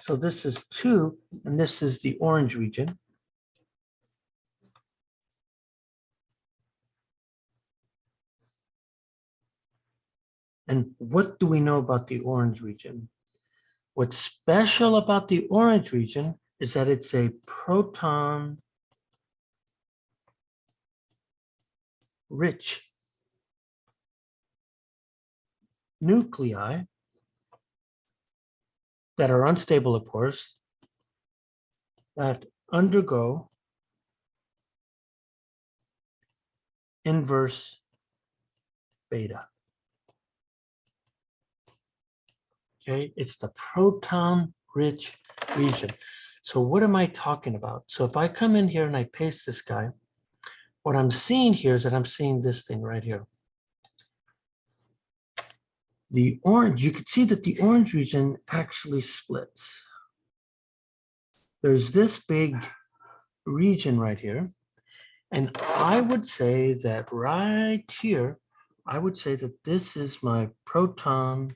So this is 2, and this is the orange region. And what do we know about the orange region? What's special about the orange region is that it's a proton-rich nuclei that are unstable, of course, that undergo inverse beta. Okay, it's the proton-rich region. So what am I talking about? So if I come in here and I paste this guy, what I'm seeing here is that I'm seeing this thing right here. The orange, you could see that the orange region actually splits. There's this big region right here. And I would say that right here, I would say that this is my proton-rich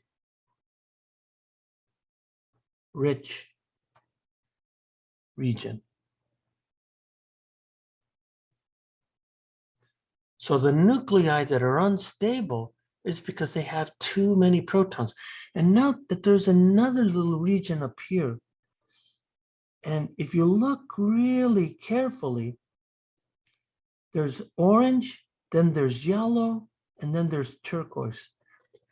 region. So the nuclei that are unstable is because they have too many protons. And note that there's another little region up here. And if you look really carefully, there's orange, then there's yellow, and then there's turquoise.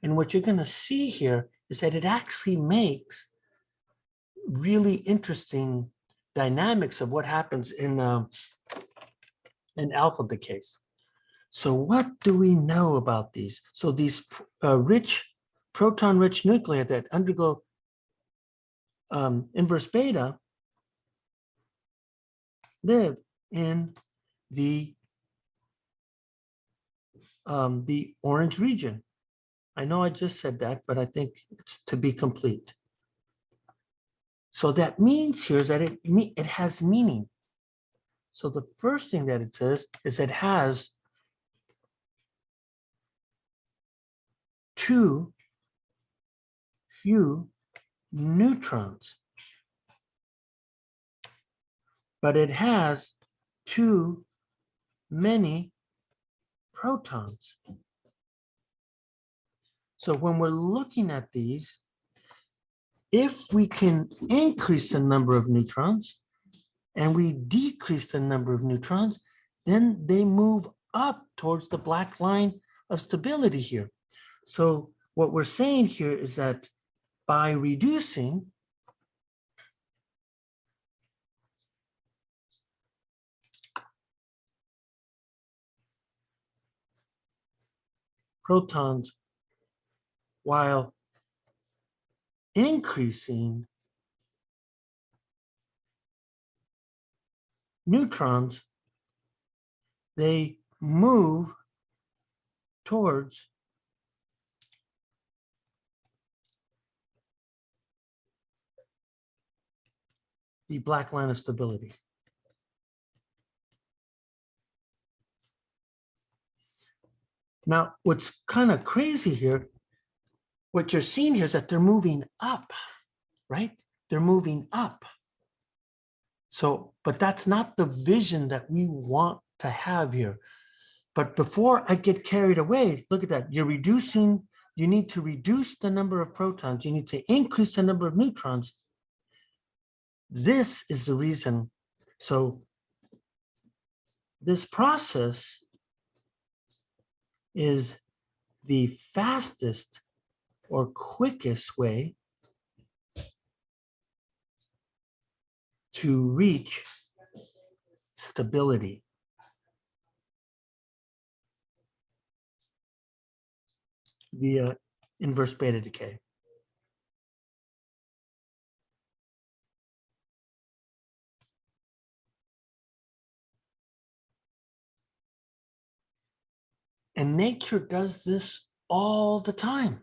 And what you're going to see here is that it actually makes really interesting dynamics of what happens in alpha decays. So what do we know about these? So these proton-rich nuclei that undergo inverse beta live in the orange region. I know I just said that, but I think it's to be complete. So that means here is that it has meaning. So the first thing that it says is it has too few neutrons, but it has too many protons. So when we're looking at these, if we can increase the number of neutrons and we decrease the number of neutrons, then they move up towards the black line of stability here. So what we're saying here is that by reducing protons while increasing neutrons, they move towards the black line of stability. Now, what's kind of crazy here, what you're seeing here is that they're moving up, right? They're moving up. So, but that's not the vision that we want to have here. But before I get carried away, look at that. You're reducing, you need to reduce the number of protons. You need to increase the number of neutrons. This is the reason. So this process is the fastest or quickest way to reach stability. Via inverse beta decay. And nature does this all the time.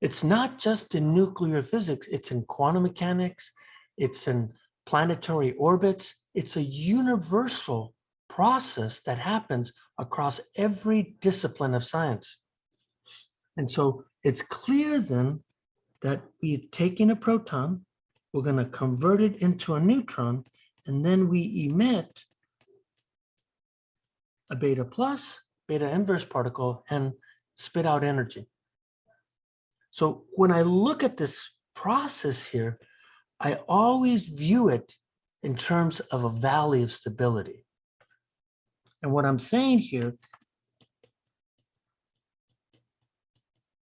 It's not just in nuclear physics, it's in quantum mechanics, it's in planetary orbits. It's a universal process that happens across every discipline of science. And so it's clear then that we've taken a proton, we're going to convert it into a neutron, and then we emit a beta plus, beta inverse particle, and spit out energy. So when I look at this process here, I always view it in terms of a valley of stability. And what I'm saying here,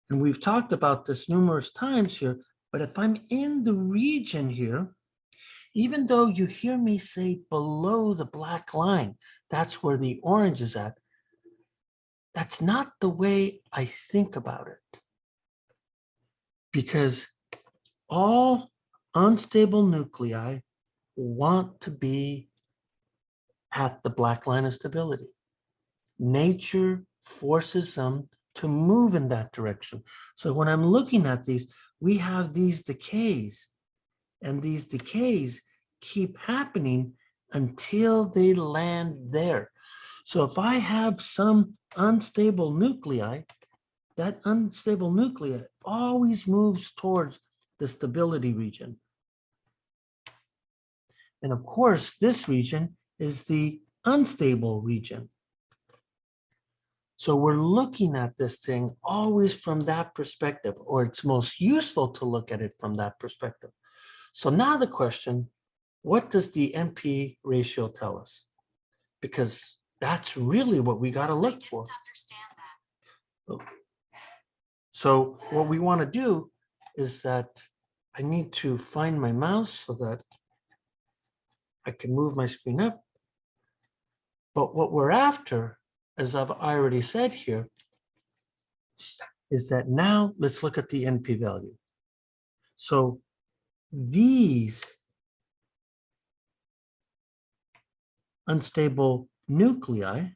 and we've talked about this numerous times here, but if I'm in the region here, even though you hear me say below the black line, that's where the orange is at, that's not the way I think about it. Because all unstable nuclei want to be at the black line of stability. Nature forces them to move in that direction. So when I'm looking at these, we have these decays, and these decays keep happening until they land there. So if I have some unstable nuclei, that unstable nuclei always moves towards the stability region. And of course, this region is the unstable region. So we're looking at this thing always from that perspective, or it's most useful to look at it from that perspective. So now the question, what does the NP ratio tell us? Because that's really what we got to look for. So what we want to do is that I need to find my mouse so that I can move my screen up. But what we're after, as I've already said here, is that now let's look at the NP value. So these unstable nuclei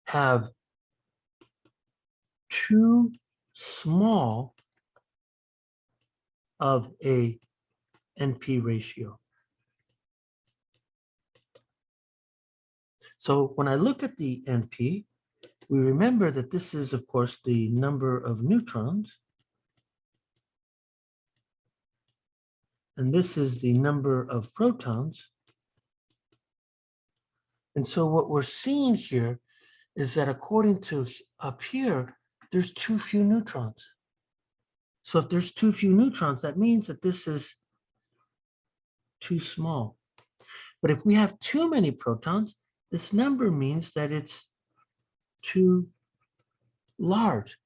have too small of a NP ratio. So when I look at the NP, we remember that this is, of course, the number of neutrons. And this is the number of protons. And so what we're seeing here is that according to up here, there's too few neutrons. So if there's too few neutrons, that means that this is too small. But if we have too many protons, this number means that it's too large.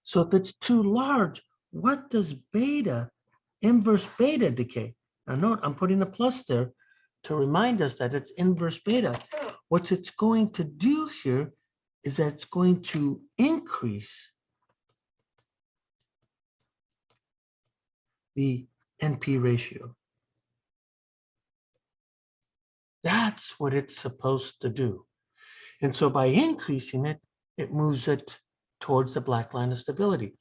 So if it's too large, what does beta, inverse beta decay? Now note, I'm putting a plus there to remind us that it's inverse beta. What it's going to do here is that it's going to increase the NP ratio. That's what it's supposed to do. And so by increasing it, it moves it towards the black line of stability.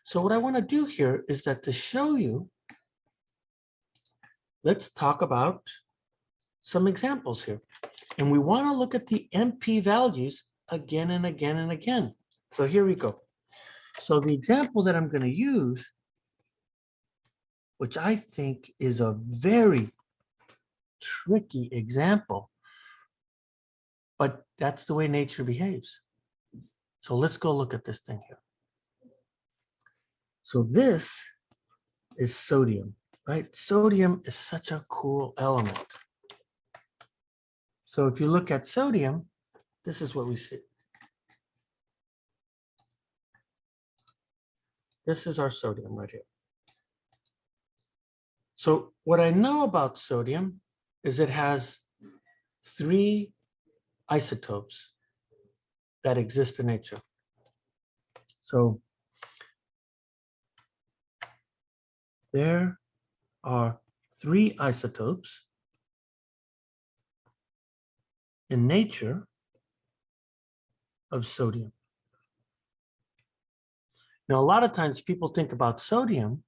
So what I want to do here is that to show you, let's talk about some examples here. And we want to look at the NP values again and again and again. So here we go. So the example that I'm going to use, which I think is a very tricky example, but that's the way nature behaves. So let's go look at this thing here. So this is sodium, right? Sodium is such a cool element. So if you look at sodium, this is what we see. This is our sodium right here. So what I know about sodium is it has 3 isotopes that exist in nature. So there are 3 isotopes in nature of sodium. Now, a lot of times people think about sodium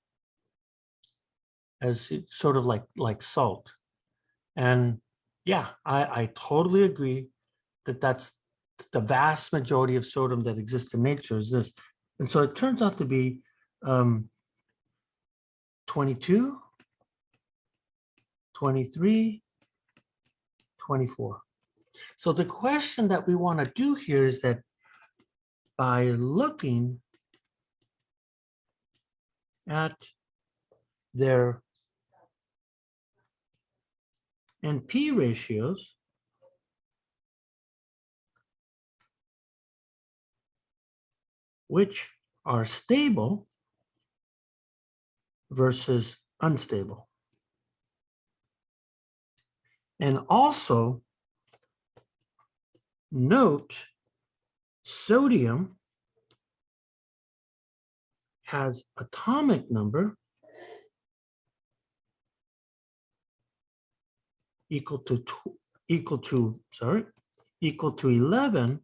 as sort of like salt. And yeah, I totally agree that that's the vast majority of sodium that exists in nature is this. And so it turns out to be 22, 23, 24. So the question that we want to do here is that by looking at their NP ratios, which are stable versus unstable. And also note sodium has atomic number equal to 11.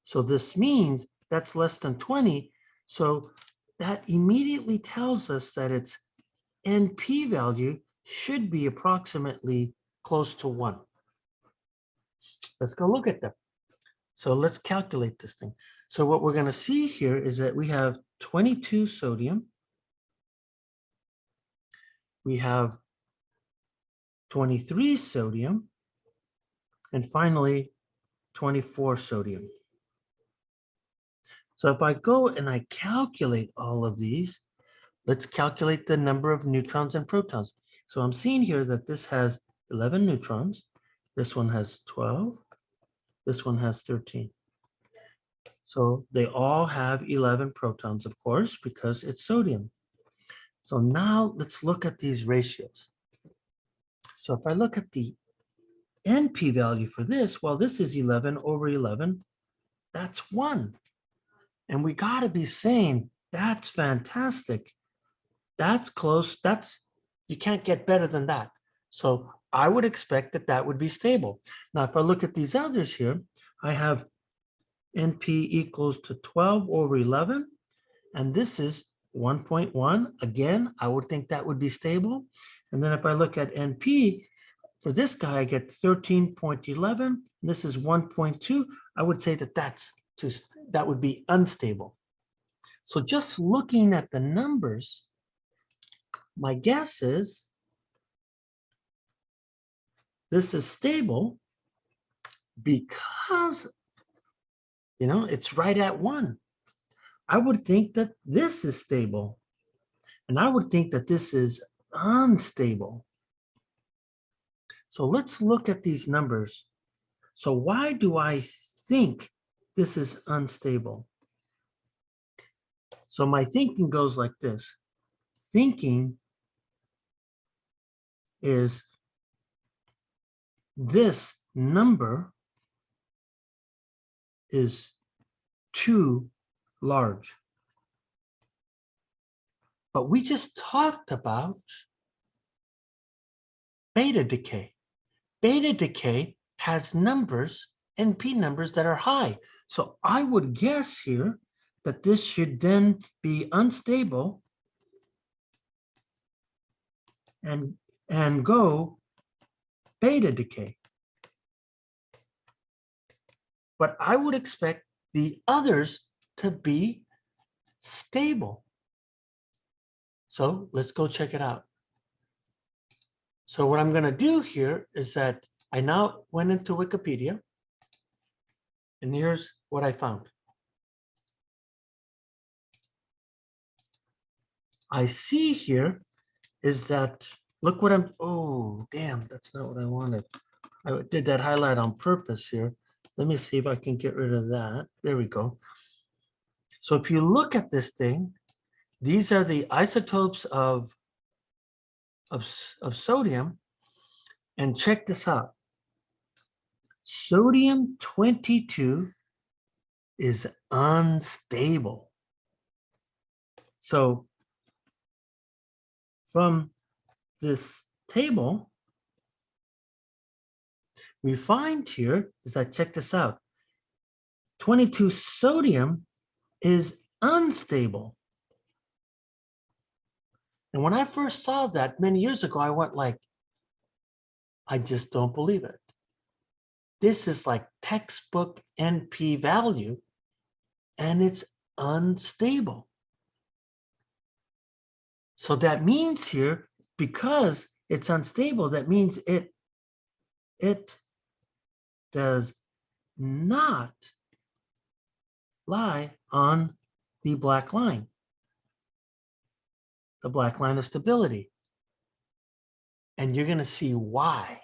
So this means that's less than 20. So that immediately tells us that its NP value should be approximately close to 1. Let's go look at them. So let's calculate this thing. So what we're going to see here is that we have 22 sodium. We have 23 sodium. And finally, 24 sodium. So if I go and I calculate all of these, let's calculate the number of neutrons and protons. So I'm seeing here that this has 11 neutrons. This one has 12. This one has 13. So they all have 11 protons, of course, because it's sodium. So now let's look at these ratios. So if I look at the NP value for this, well, this is 11 over 11. That's 1. And we got to be saying, that's fantastic. That's close. You can't get better than that. So I would expect that that would be stable. Now, if I look at these others here, I have NP equals to 12 over 11. And this is 1.1. Again, I would think that would be stable. And then if I look at NP, for this guy, I get 13.11. This is 1.2. I would say that that would be unstable. So just looking at the numbers, my guess is this is stable because, it's right at 1. I would think that this is stable. And I would think that this is unstable. So let's look at these numbers. So why do I think this is unstable? So my thinking goes like this. Thinking is this number is too large. But we just talked about beta decay. Beta decay has numbers, NP numbers that are high. So I would guess here that this should then be unstable and go beta decay. But I would expect the others to be stable. So let's go check it out. So what I'm going to do here is that I now went into Wikipedia, and here's what I found. I see here is that, look what oh, damn, that's not what I wanted. I did that highlight on purpose here. Let me see if I can get rid of that. There we go. So if you look at this thing, these are the isotopes of sodium. And check this out. Sodium 22 is unstable. So from this table, we find here is that, check this out, 22 sodium is unstable. And when I first saw that many years ago, I went like, I just don't believe it. this is like textbook NP value, and it's unstable. So that means here, because it's unstable, that means it does not lie on the black line, the black line of stability. And you're going to see why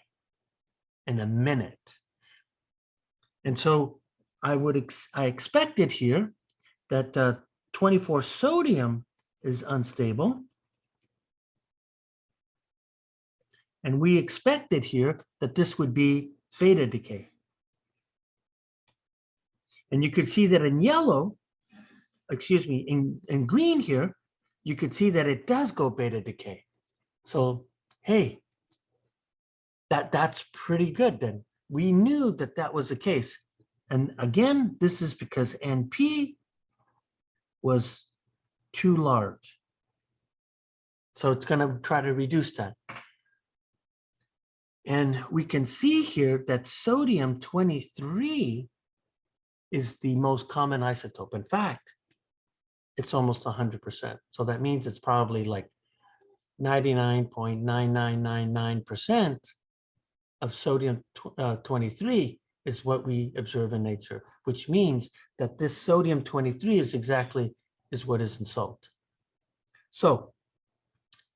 in a minute. And so I expected here that 24 sodium is unstable. And we expected here that this would be beta decay. And you could see that in yellow, excuse me, in green here, you could see that it does go beta decay. So, hey, that's pretty good then. We knew that that was the case. And again, this is because NP was too large. So it's going to try to reduce that. And we can see here that sodium 23 is the most common isotope. In fact, it's almost 100%. So that means it's probably like 99.9999% of sodium 23 is what we observe in nature, which means that this sodium 23 is what is in salt. So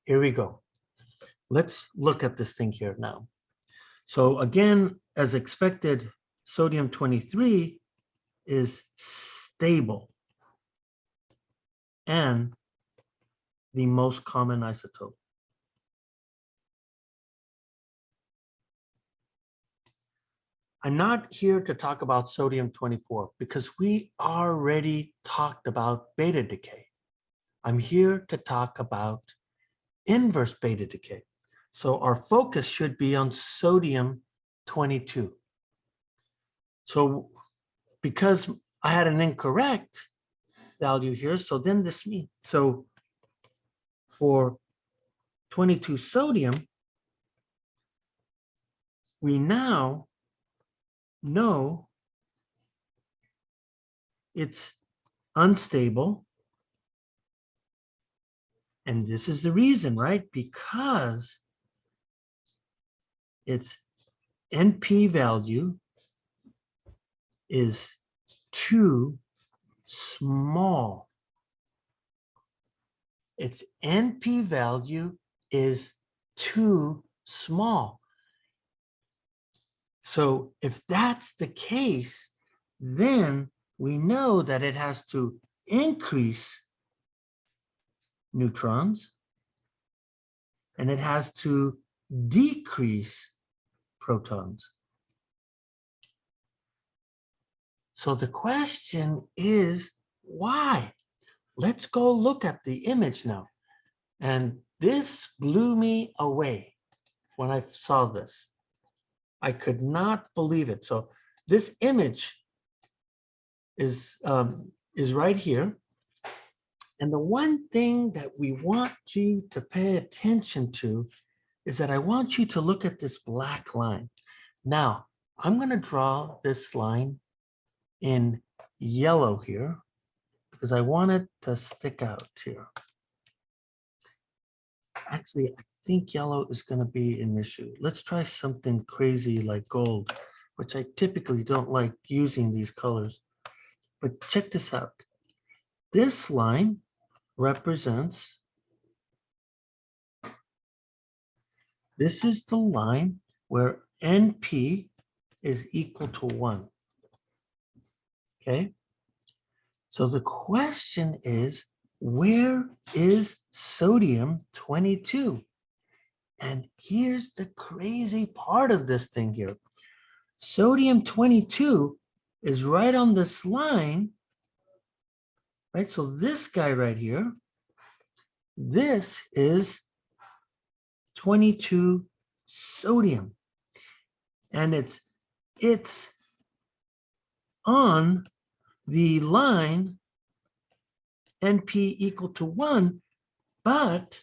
here we go. Let's look at this thing here now. So again, as expected, sodium 23 is stable and the most common isotope. I'm not here to talk about sodium 24 because we already talked about beta decay. I'm here to talk about inverse beta decay. So our focus should be on sodium 22. So because I had an incorrect value here, so then this means, so for 22 sodium, we now know it's unstable. And this is the reason, right? Because its NP value is too small. Its NP value is too small. So if that's the case, then we know that it has to increase neutrons and it has to decrease protons. So the question is why? Let's go look at the image now. And this blew me away when I saw this. I could not believe it. So this image is right here. And the one thing that we want you to pay attention to is that I want you to look at this black line. Now, I'm going to draw this line in yellow here because I want it to stick out here. Actually, I think yellow is going to be an issue. Let's try something crazy like gold, which I typically don't like using these colors. But check this out. This line represents, this is the line where NP is equal to 1. Okay? So the question is, where is sodium 22? And here's the crazy part of this thing here. Sodium 22 is right on this line, right? So this guy right here, this is 22 sodium. And it's on the line NP equal to 1, but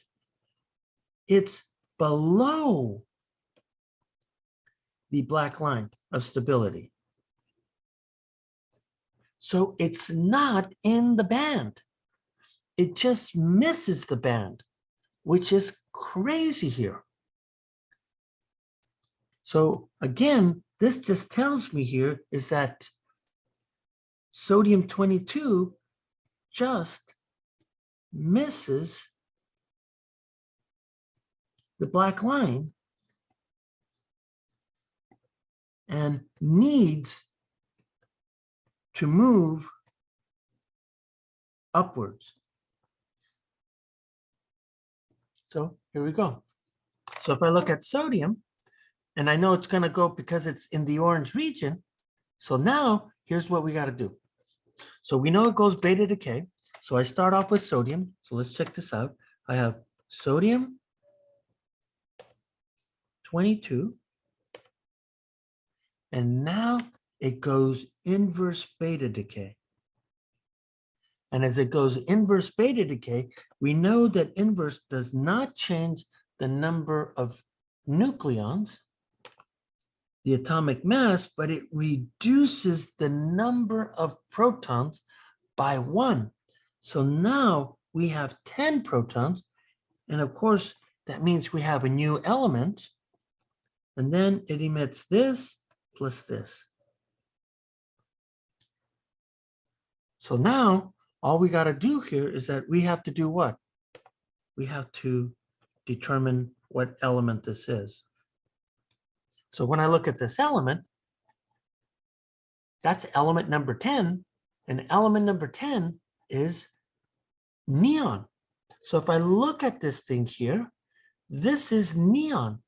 it's below the black line of stability. So it's not in the band. It just misses the band, which is crazy here. So again, this just tells me here is that sodium 22 just misses the black line and needs to move upwards. So here we go. So if I look at sodium, and I know it's going to go because it's in the orange region. So now here's what we got to do. So we know it goes beta decay. So I start off with sodium. So let's check this out. I have sodium 22. And now it goes inverse beta decay. And as it goes inverse beta decay, we know that inverse does not change the number of nucleons, the atomic mass, but it reduces the number of protons by 1. So now we have 10 protons. And of course, that means we have a new element. And then it emits this plus this. So now all we got to do here is that we have to do what? We have to determine what element this is. So when I look at this element, that's element number 10, and element number 10 is neon. So if I look at this thing here, this is neon.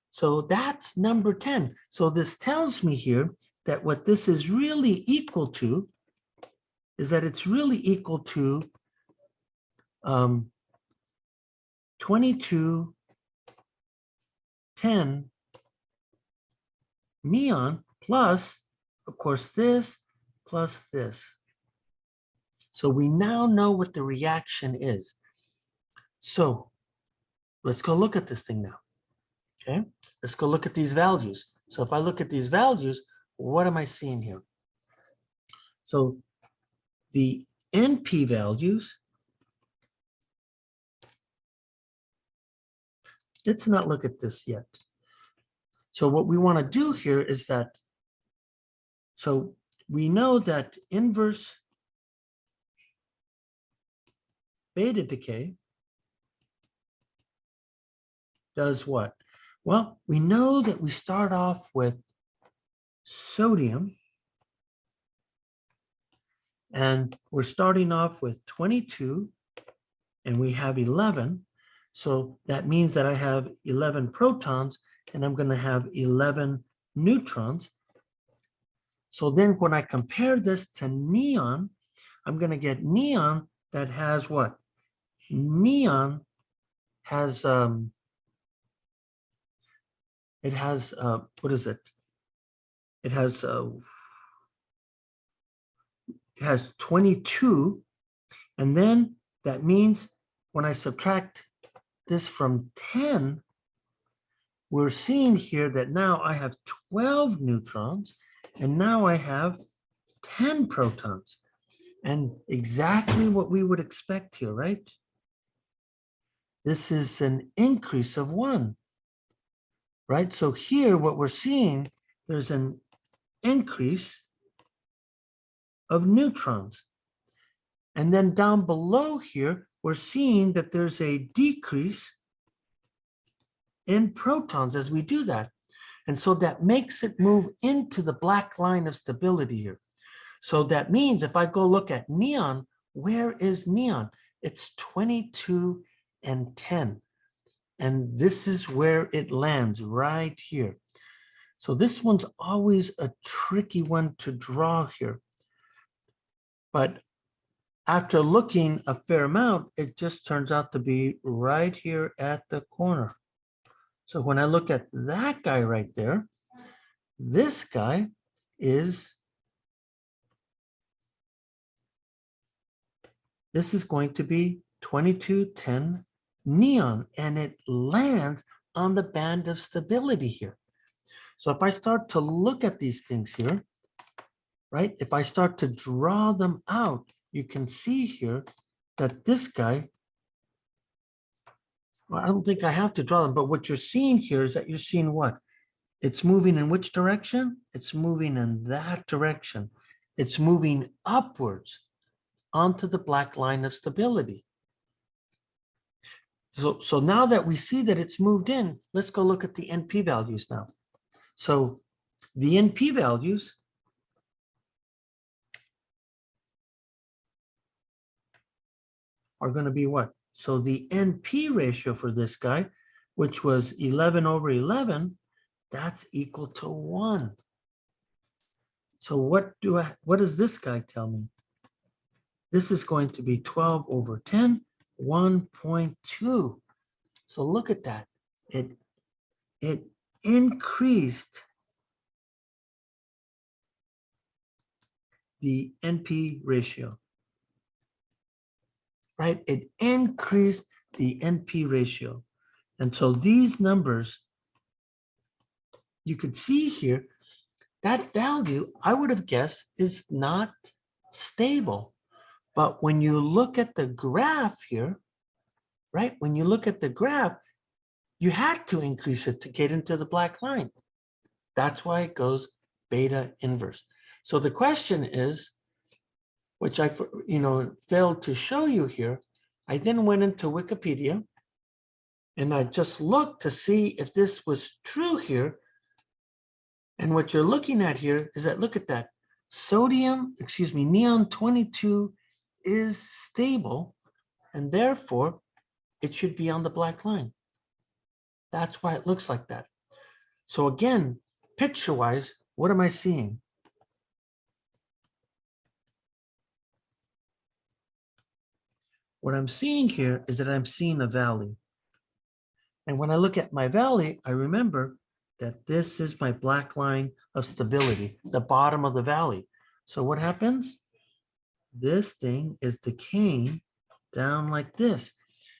So that's number 10. So this tells me here that what this is really equal to is that it's really equal to 22, 10 neon plus, of course, this plus this. So we now know what the reaction is. So let's go look at this thing now. Okay, let's go look at these values. So if I look at these values, what am I seeing here? So the NP values, let's not look at this yet. So what we want to do here is that, so we know that inverse beta decay does what? Well, we know that we start off with sodium, and we're starting off with 22, and we have 11. So that means that I have 11 protons, and I'm going to have 11 neutrons. So then when I compare this to neon, I'm going to get neon that has what? Neon has, it has, what is it? It has 22. And then that means when I subtract this from 10, we're seeing here that now I have 12 neutrons, and now I have 10 protons. And exactly what we would expect here, right? This is an increase of 1, right? So here, what we're seeing, there's an increase of neutrons. And then down below here, we're seeing that there's a decrease in protons as we do that. And so that makes it move into the black line of stability here. So that means if I go look at neon, where is neon? It's 22 and 10. And this is where it lands, right here. So this one's always a tricky one to draw here. But after looking a fair amount, it just turns out to be right here at the corner. So when I look at that guy right there, this guy is, this is going to be 2210 neon, and it lands on the band of stability here. So if I start to look at these things here, right? If I start to draw them out, you can see here that this guy, well, I don't think I have to draw them, but what you're seeing here is that you're seeing what? It's moving in which direction? It's moving in that direction. It's moving upwards onto the black line of stability. So now that we see that it's moved in, let's go look at the NP values now. So the NP values are going to be what? So the NP ratio for this guy, which was 11/11, that's equal to 1. So what does this guy tell me? This is going to be 12/10, 1.2. So look at that. It increased the NP ratio, right? It increased the NP ratio. And so these numbers, you could see here, that value, I would have guessed, is not stable. But when you look at the graph here, right? When you look at the graph, you had to increase it to get into the black line. That's why it goes beta inverse. So the question is, which I failed to show you here, I then went into Wikipedia and I just looked to see if this was true here. And what you're looking at here is that, look at that, neon 22 is stable, and therefore it should be on the black line. That's why it looks like that. So again, picture-wise, what am I seeing? What I'm seeing here is that I'm seeing a valley. And when I look at my valley, I remember that this is my black line of stability, the bottom of the valley. So what happens? This thing is decaying down like this.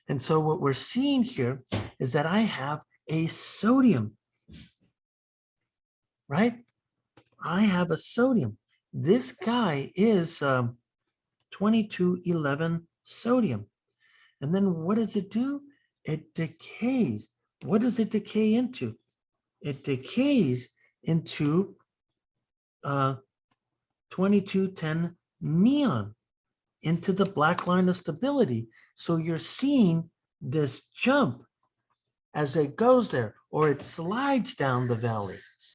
And so what we're seeing here is that I have a sodium, right? I have a sodium. This guy is 2211 sodium. And then what does it do? It decays. What does it decay into? It decays into 2210 neon, into the black line of stability. So you're seeing this jump as it goes there, or it slides down the valley.